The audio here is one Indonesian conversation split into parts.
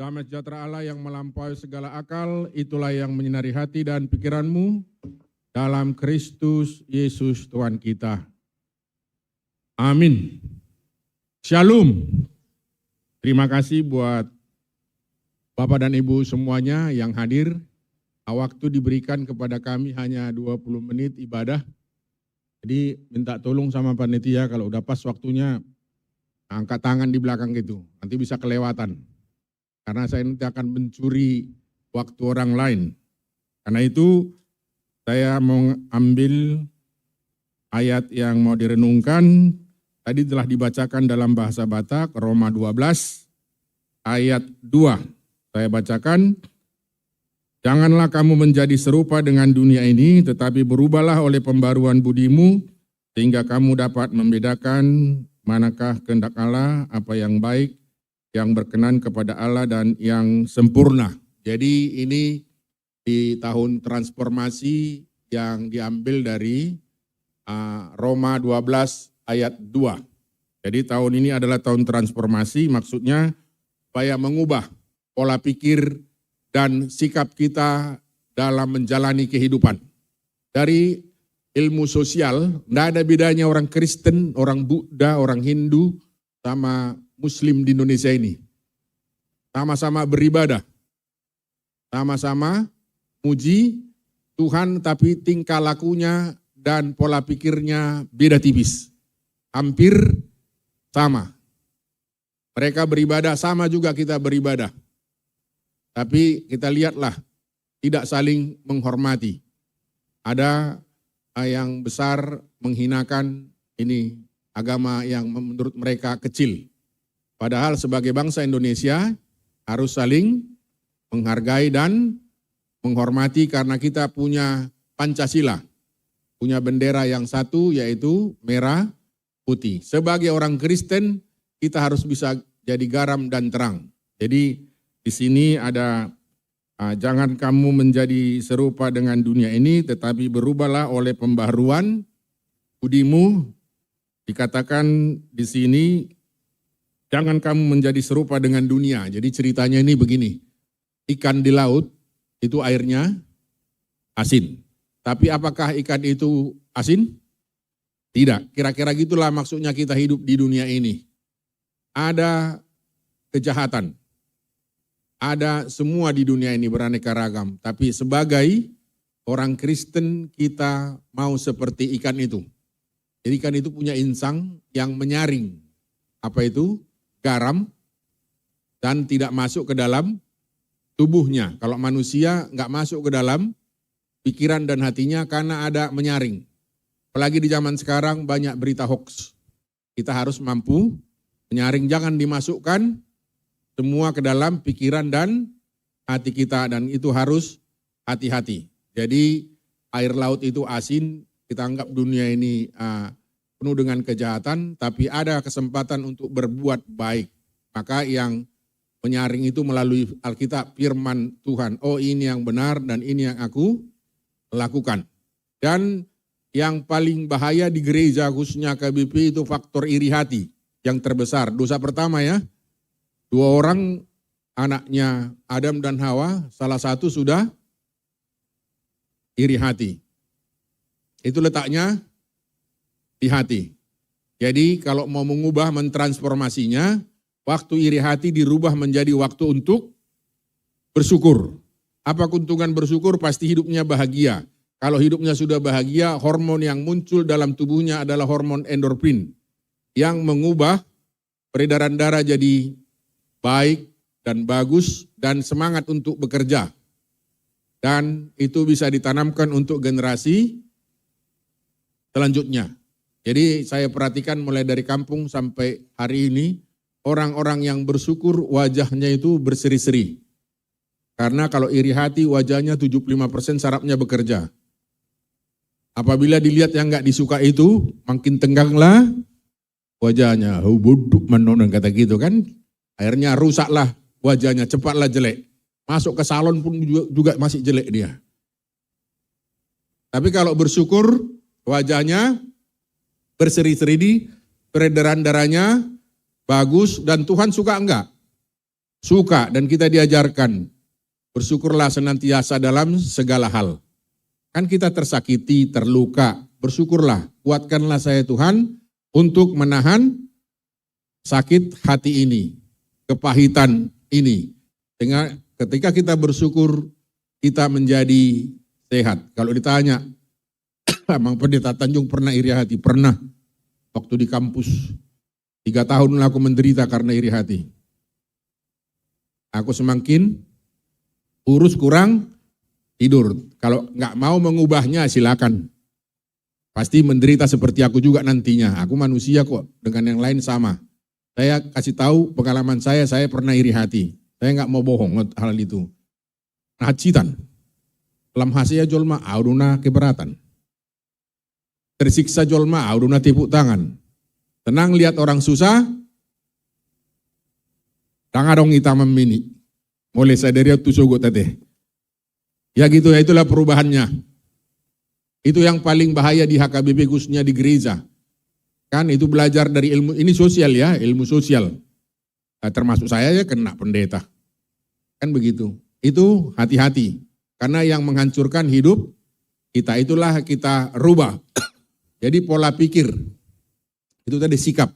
Damai sejahtera Allah yang melampaui segala akal, itulah yang menyinari hati dan pikiranmu dalam Kristus Yesus Tuhan kita. Amin. Shalom. Terima kasih buat Bapak dan Ibu semuanya yang hadir. Waktu diberikan kepada kami hanya 20 menit ibadah. Jadi minta tolong sama panitia kalau udah pas waktunya, angkat tangan di belakang gitu. Nanti bisa kelewatan. Karena saya nanti akan mencuri waktu orang lain. Karena itu saya mau ambil ayat yang mau direnungkan. Tadi telah dibacakan dalam bahasa Batak, Roma 12 ayat 2. Saya bacakan, janganlah kamu menjadi serupa dengan dunia ini, tetapi berubahlah oleh pembaruan budimu, sehingga kamu dapat membedakan manakah kehendak Allah, apa yang baik, yang berkenan kepada Allah dan yang sempurna. Jadi ini di tahun transformasi yang diambil dari Roma 12 ayat 2. Jadi tahun ini adalah tahun transformasi, maksudnya supaya mengubah pola pikir dan sikap kita dalam menjalani kehidupan. Dari ilmu sosial, tidak ada bedanya orang Kristen, orang Buddha, orang Hindu, sama Muslim di Indonesia ini. Sama-sama beribadah, sama-sama muji Tuhan, tapi tingkah lakunya dan pola pikirnya beda tipis. Hampir sama. Mereka beribadah, sama juga kita beribadah. Tapi kita lihatlah, tidak saling menghormati. Ada yang besar menghinakan ini agama yang menurut mereka kecil. Padahal sebagai bangsa Indonesia harus saling menghargai dan menghormati karena kita punya Pancasila. Punya bendera yang satu yaitu merah putih. Sebagai orang Kristen kita harus bisa jadi garam dan terang. Jadi di sini ada jangan kamu menjadi serupa dengan dunia ini, tetapi berubahlah oleh pembaharuan budimu. Dikatakan di sini, jangan kamu menjadi serupa dengan dunia. Jadi ceritanya ini begini, ikan di laut itu airnya asin. Tapi apakah ikan itu asin? Tidak, kira-kira gitulah maksudnya kita hidup di dunia ini. Ada kejahatan. Ada semua di dunia ini beraneka ragam, tapi sebagai orang Kristen kita mau seperti ikan itu. Jadi ikan itu punya insang yang menyaring, apa itu? Garam, dan tidak masuk ke dalam tubuhnya. Kalau manusia nggak masuk ke dalam pikiran dan hatinya karena ada menyaring. Apalagi di zaman sekarang banyak berita hoax. Kita harus mampu menyaring, jangan dimasukkan semua ke dalam pikiran dan hati kita, dan itu harus hati-hati. Jadi air laut itu asin, kita anggap dunia ini penuh dengan kejahatan, tapi ada kesempatan untuk berbuat baik. Maka yang menyaring itu melalui Alkitab, firman Tuhan. Oh, ini yang benar dan ini yang aku lakukan. Dan yang paling bahaya di gereja khususnya KBP itu faktor iri hati yang terbesar. Dosa pertama ya. 2 orang anaknya Adam dan Hawa, salah satu sudah iri hati. Itu letaknya di hati. Jadi kalau mau mengubah, mentransformasinya, waktu iri hati dirubah menjadi waktu untuk bersyukur. Apa keuntungan bersyukur? Pasti hidupnya bahagia. Kalau hidupnya sudah bahagia, hormon yang muncul dalam tubuhnya adalah hormon endorfin yang mengubah peredaran darah jadi baik dan bagus dan semangat untuk bekerja. Dan itu bisa ditanamkan untuk generasi selanjutnya. Jadi saya perhatikan mulai dari kampung sampai hari ini, orang-orang yang bersyukur wajahnya itu berseri-seri. Karena kalau iri hati wajahnya 75% sarafnya bekerja. Apabila dilihat yang enggak disuka itu, makin tengganglah wajahnya. Bodoh menonon kata gitu kan. Akhirnya rusaklah wajahnya, cepatlah jelek. Masuk ke salon pun juga masih jelek dia. Tapi kalau bersyukur, wajahnya berseri-seri, peredaran darahnya bagus, dan Tuhan suka enggak? suka dan kita diajarkan bersyukurlah senantiasa dalam segala hal. Kan kita tersakiti, terluka, bersyukurlah, kuatkanlah saya Tuhan untuk menahan sakit hati ini, kepahitan ini. Dengan ketika kita bersyukur, kita menjadi sehat. Kalau ditanya, Mang Pendeta Tanjung pernah iri hati? Pernah, waktu di kampus. 3 tahun aku menderita karena iri hati. Aku semakin urus kurang tidur. Kalau nggak mau mengubahnya silakan. Pasti menderita seperti aku juga nantinya. Aku manusia kok, dengan yang lain sama. Saya kasih tahu pengalaman saya pernah iri hati. Saya nggak mau bohong hal itu. Nacitan. Lam hasia jolma auduna keberatan. Tersiksa jolma auduna tepuk tangan. Tenang lihat orang susah. Tangan dong kita memini. Mulai sadari tu sogo tete. Ya gitu ya, itulah perubahannya. Itu yang paling bahaya di HKBP khususnya di gereja. Kan itu belajar dari ilmu, ini sosial ya, ilmu sosial. Nah, termasuk saya ya kena pendeta. Kan begitu. Itu hati-hati. Karena yang menghancurkan hidup kita itulah kita rubah. Jadi pola pikir. Itu tadi sikap.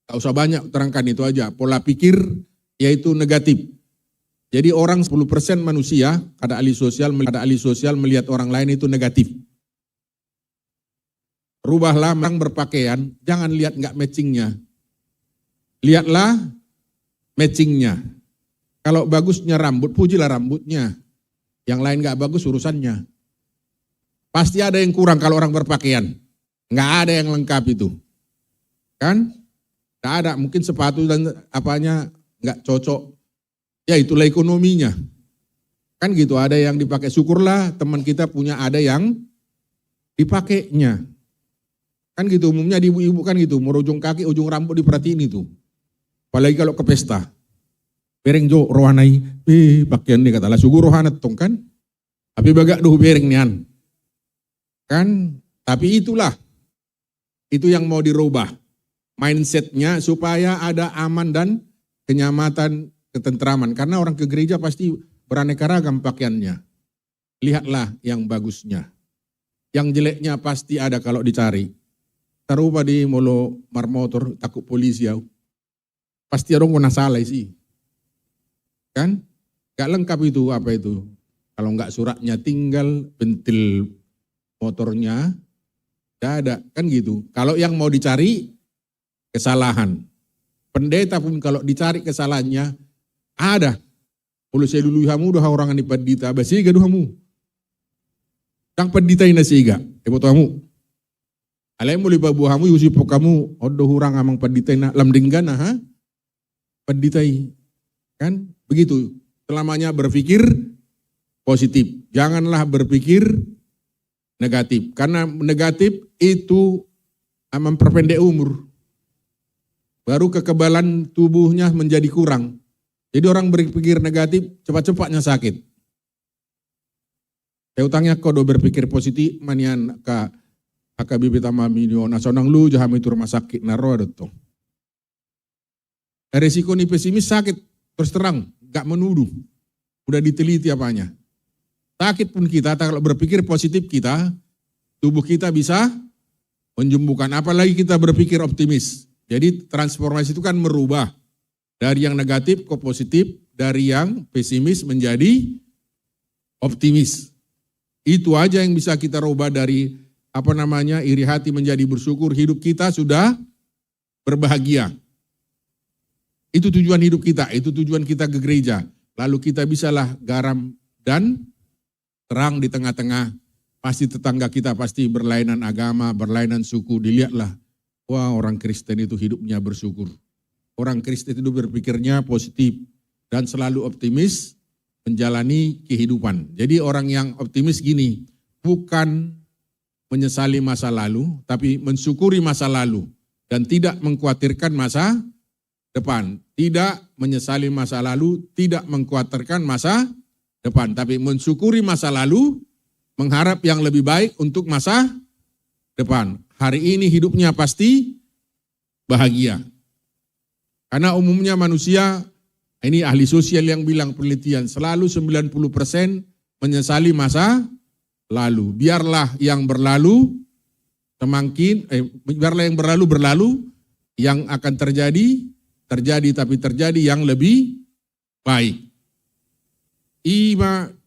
Tak usah banyak terangkan itu aja. Pola pikir yaitu negatif. Jadi orang 10% manusia, ada ahli sosial melihat orang lain itu negatif. Rubahlah orang berpakaian, jangan lihat nggak matchingnya. Lihatlah matchingnya. Kalau bagusnya rambut, pujilah rambutnya. Yang lain nggak bagus urusannya. Pasti ada yang kurang kalau orang berpakaian. Nggak ada yang lengkap itu. Kan? Nggak ada, mungkin sepatu dan apanya nggak cocok. Ya itulah ekonominya. Kan gitu, ada yang dipakai. Syukurlah teman kita punya ada yang dipakainya. Kan gitu, umumnya di ibu-ibu kan gitu, mau ujung kaki, ujung rambut diperhatiin itu. Apalagi kalau ke pesta. Bereng jo rohanai, pakaian nih katalah syukur rohanat tong kan. Tapi bagak duh bereng nian. Kan, tapi itulah. Itu yang mau dirubah. Mindsetnya supaya ada aman dan kenyamanan, ketentraman. Karena orang ke gereja pasti beraneka ragam pakaiannya. Lihatlah yang bagusnya. Yang jeleknya pasti ada kalau dicari. Taruh di molo marmotor takut polisi ya. Pasti orang kena salah sih. Kan? Gak lengkap itu apa itu. Kalau nggak suratnya tinggal, pentil motornya gak ada. Kan gitu. Kalau yang mau dicari kesalahan. Pendeta pun kalau dicari kesalahannya ada. Kalau saya dulu hamu dah orang yang pendeta basiga duhamu. Yang pendeta ina siga. Ibu tamu. Alai mulai babu hamu yusi kamu odo hurang amang pendeta ina lam dinggana ha. Pendeta kan begitu. Selamanya berpikir positif. Janganlah berpikir negatif. Karena negatif itu memperpendek umur. Baru kekebalan tubuhnya menjadi kurang. Jadi orang berpikir negatif, cepat-cepatnya sakit. Saya utangnya kau do berpikir positif, manian ka HKBP Tamamino, nasional lu jaham itu rumah sakit, naro ada tuh. Resiko nih pesimis sakit, terus terang, gak menuduh. Udah diteliti apanya. Sakit pun kita, kalau berpikir positif kita, tubuh kita bisa menjembuhkan. Apalagi kita berpikir optimis. Jadi transformasi itu kan merubah. Dari yang negatif ke positif, dari yang pesimis menjadi optimis. Itu aja yang bisa kita rubah dari iri hati menjadi bersyukur. Hidup kita sudah berbahagia. Itu tujuan hidup kita, itu tujuan kita ke gereja. Lalu kita bisalah garam dan terang di tengah-tengah. Pasti tetangga kita pasti berlainan agama, berlainan suku. Dilihatlah, wah orang Kristen itu hidupnya bersyukur. Orang Kristen itu berpikirnya positif dan selalu optimis menjalani kehidupan. Jadi orang yang optimis gini, bukan menyesali masa lalu, tapi mensyukuri masa lalu dan tidak mengkhawatirkan masa depan. Tidak menyesali masa lalu, tidak mengkhawatirkan masa depan, tapi mensyukuri masa lalu, mengharap yang lebih baik untuk masa depan. Hari ini hidupnya pasti bahagia. Karena umumnya manusia Ini ahli sosial yang bilang penelitian, selalu 90% menyesali masa lalu. Biarlah yang berlalu biarlah yang berlalu, yang akan terjadi tapi terjadi yang lebih baik.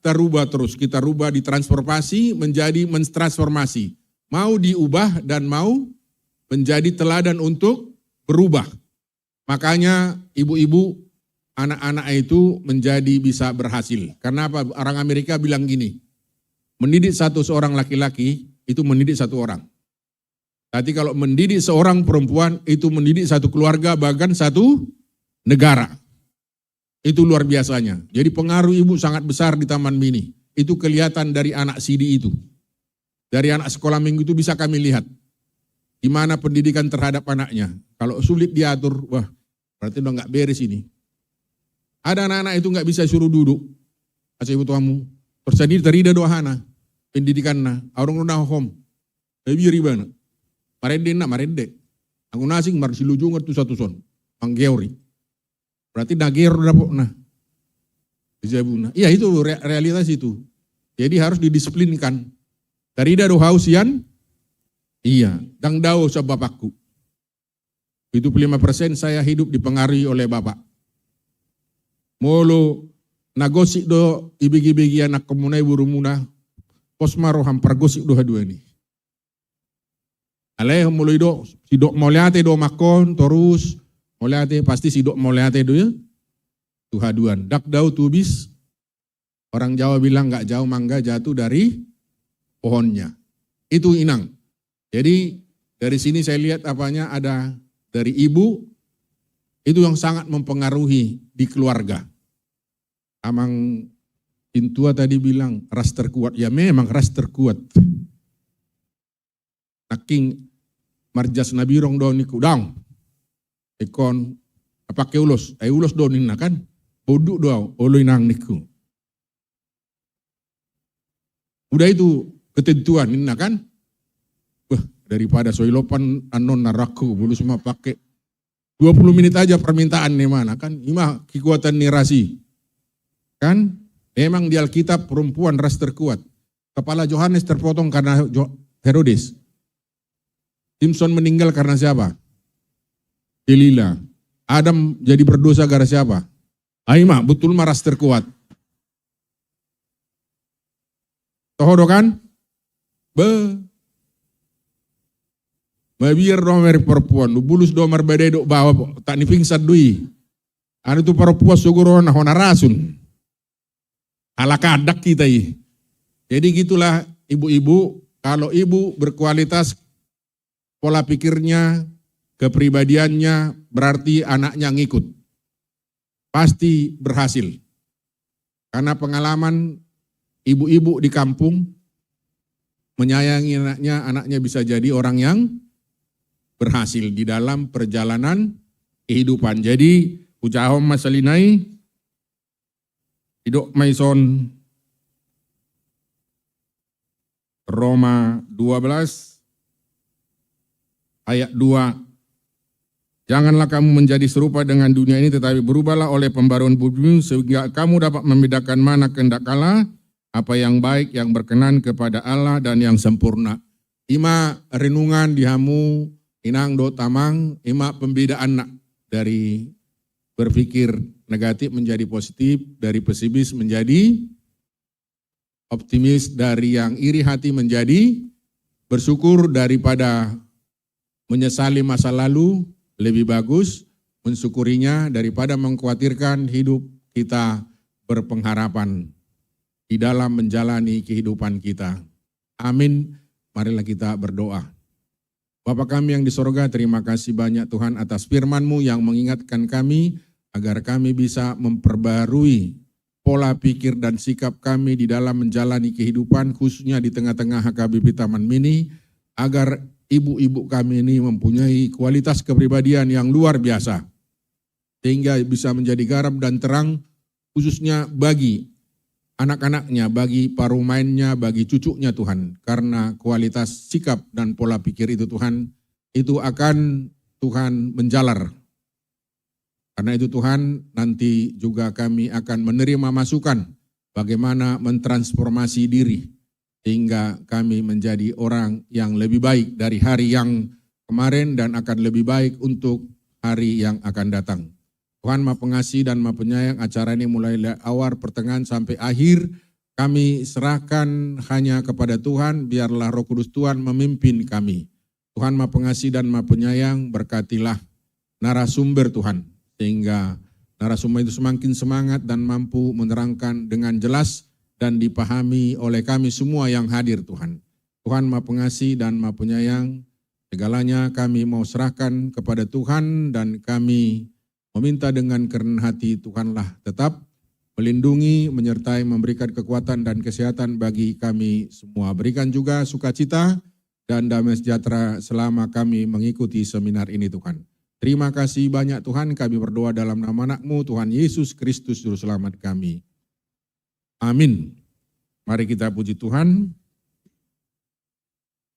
Terubah terus, kita rubah, ditransformasi menjadi mentransformasi. Mau diubah dan mau menjadi teladan untuk berubah. Makanya ibu-ibu, anak-anak itu menjadi bisa berhasil. Karena apa? Orang Amerika bilang gini, mendidik seorang laki-laki itu mendidik satu orang. Tapi kalau mendidik seorang perempuan itu mendidik satu keluarga, bahkan satu negara. Itu luar biasanya. Jadi pengaruh ibu sangat besar di Taman Mini. Itu kelihatan dari anak CD itu. Dari anak sekolah minggu itu bisa kami lihat. Gimana pendidikan terhadap anaknya. Kalau sulit diatur, wah berarti udah nggak beres ini. Ada anak-anak itu nggak bisa suruh duduk. Kasih ibu tuamu. Terus terida dohana. Pendidikan na. Orang nuna home. Lebih ribana. Marende. Aku nasing marsilujung itu satu son. Anggeori. Berarti dager dapok nah. Iya itu realitas itu. Jadi harus didisiplinkan. Terida do hausian. Iya. Dang dao sa bapakku. 75% saya hidup dipengaruhi oleh bapak. Molo nagosik do ibigi-ibigi anak komunai burumuna posmaro hampar gosik do hadua ini. Aleh molo ido sidok moleate do makon terus moleate pasti sidok moleate do ya. Tu haduan. Dak dau tubis. Orang Jawa bilang enggak jauh mangga jatuh dari pohonnya. Itu inang. Jadi dari sini saya lihat apanya ada dari ibu. Itu yang sangat mempengaruhi di keluarga. Amang Intua tadi bilang ras terkuat. Ya memang ras terkuat. Naking marjas nabirong do niku dang. Ekon apake ulos. Ulos do nina kan. Boduk do oloy nang niku. Udah itu ketentuan nina kan. Daripada soilopan anon naraku. Bulu semua pakai 20 menit aja permintaan nih mana kan, ima kekuatan nirasi. Kan, memang di Alkitab perempuan ras terkuat. Kepala Yohanes terpotong karena Herodes. Simpson meninggal karena siapa? Delila. Adam jadi berdosa gara siapa? Aima, betul mah ras terkuat. Tohodo kan? Mabir domer perempuan, bulus domer badai dok bawa tak nipingsan dui. Anu tu perempuan suguro na hona rasun. Ala kadak kita i. Jadi gitulah ibu-ibu, kalau ibu berkualitas pola pikirnya, kepribadiannya berarti anaknya ngikut. Pasti berhasil. Karena pengalaman ibu-ibu di kampung menyayangi anaknya bisa jadi orang yang berhasil di dalam perjalanan kehidupan. Jadi ucahom masalinai hidup maison Roma 12 ayat 2. Janganlah kamu menjadi serupa dengan dunia ini, tetapi berubahlah oleh pembaruan budi sehingga kamu dapat membedakan mana kehendak Allah, apa yang baik, yang berkenan kepada Allah dan yang sempurna. Ima renungan dihamu inang do tamang, ima pembedaan nak dari berpikir negatif menjadi positif, dari pesimis menjadi optimis, dari yang iri hati menjadi bersyukur, daripada menyesali masa lalu lebih bagus mensyukurinya daripada mengkhawatirkan hidup kita berpengharapan di dalam menjalani kehidupan kita. Amin. Marilah kita berdoa. Bapa kami yang di sorga, terima kasih banyak Tuhan atas firman-Mu yang mengingatkan kami agar kami bisa memperbarui pola pikir dan sikap kami di dalam menjalani kehidupan, khususnya di tengah-tengah HKBP Taman Mini, agar ibu-ibu kami ini mempunyai kualitas kepribadian yang luar biasa, sehingga bisa menjadi garam dan terang, khususnya bagi anak-anaknya, bagi parumainnya, bagi cucunya Tuhan. Karena kualitas sikap dan pola pikir itu Tuhan, itu akan Tuhan menjalar Karena itu Tuhan, nanti juga kami akan menerima masukan bagaimana mentransformasi diri sehingga kami menjadi orang yang lebih baik dari hari yang kemarin dan akan lebih baik untuk hari yang akan datang. Tuhan Maha Pengasih dan Maha Penyayang, acara ini mulai dari awal, pertengahan sampai akhir kami serahkan hanya kepada Tuhan, biarlah Roh Kudus Tuhan memimpin kami. Tuhan Maha Pengasih dan Maha Penyayang, berkatilah narasumber Tuhan, sehingga narasumber itu semakin semangat dan mampu menerangkan dengan jelas dan dipahami oleh kami semua yang hadir Tuhan. Tuhan Maha Pengasih dan Maha Penyayang, segalanya kami mau serahkan kepada Tuhan dan kami meminta dengan kerendahan hati Tuhanlah tetap melindungi, menyertai, memberikan kekuatan dan kesehatan bagi kami semua. Berikan juga sukacita dan damai sejahtera selama kami mengikuti seminar ini Tuhan. Terima kasih banyak Tuhan, kami berdoa dalam nama anak-Mu Tuhan Yesus Kristus Juru Selamat kami. Amin. Mari kita puji Tuhan.